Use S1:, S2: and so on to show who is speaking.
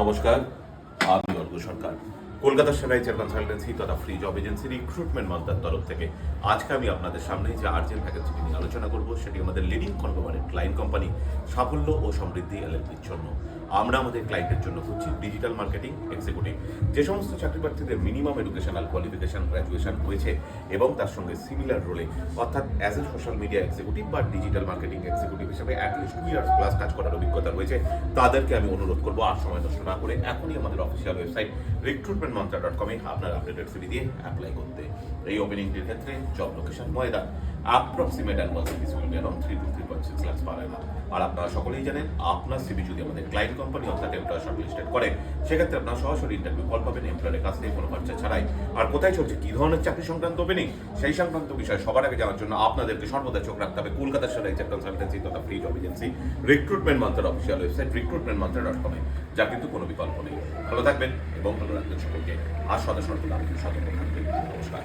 S1: নমস্কার, আমি অর্ঘ্য সরকার। কলকাতা সেনাইচার কনসালটেন্সি তথা ফ্রি জব এজেন্সি রিক্রুটমেন্ট মন্ত্রার তরফ থেকে আজকে আমি আপনাদের সামনে যে আর্জেন্ট ভ্যাকেন্সিটি নিয়ে আলোচনা করব সেটি আমাদের লিডিং কনগ্লোমারেট ক্লায়েন্ট কোম্পানি সাফল্য ও সমৃদ্ধি এলএলপির জন্য। আমরা আমাদের ক্লায়েন্টের জন্য হচ্ছি ডিজিটাল মার্কেটিং এক্সিকিউটিভ। যে সমস্ত চাকরি প্রার্থীদের মিনিমাম এডুকেশনাল কোয়ালিফিকেশন গ্র্যাজুয়েশন হয়েছে এবং তার সঙ্গে সিমিলার রোলে অর্থাৎ as a social media executive বা ডিজিটাল মার্কেটিং এক্সিকিউটিভ হিসেবে অ্যাটলিস্ট 2 ইয়ার্স প্লাস কাজ করার অভিজ্ঞতা রয়েছে, তাদেরকে আমি অনুরোধ করবো আর সময় নষ্ট না করে এখনই আমাদের অফিসিয়াল ওয়েবসাইট recruitmentmantra.com-এ আপনার আপডেটেড সিভি দিয়ে অ্যাপ্লাই করতে। এই ওপেনিংটির ক্ষেত্রে job location Maidan, approximate annual CV will be around 3 to 3.6 lakh per annum। আর আপনারা সকলেই জানেন, আপনার সিভি যদি আমাদের ক্লায়েন্ট কোম্পানি অর্থাৎ এমপ্লয়ার শর্টলিস্টেড করে, সেক্ষেত্রে আপনারা সরাসরি ইন্টারভিউ কল পাবেন এমপ্লয়ারের কাছ থেকে কোনো খরচা ছাড়াই। আর কোথায় চলছে, কী ধরনের চাকরি সংক্রান্ত ওপেনিং, সেই সংক্রান্ত বিষয় সবার আগে জানার জন্য আপনাদেরকে সর্বদা চোখ রাখতে হবে কলকাতার সেনাইচার কনসালটেন্সি তথা ফ্রি জব এজেন্সি রিক্রুটমেন্ট মন্ত্রার অফিসিয়াল ওয়েবসাইট recruitmentmantra.com-এ, যা কিন্তু কোনো বিকল্প নেই। ভালো থাকবেন এবং ভালো রাখবেন সকলকে। আর সদা সর্বদা আপনি সতর্ক থাকবেন। নমস্কার।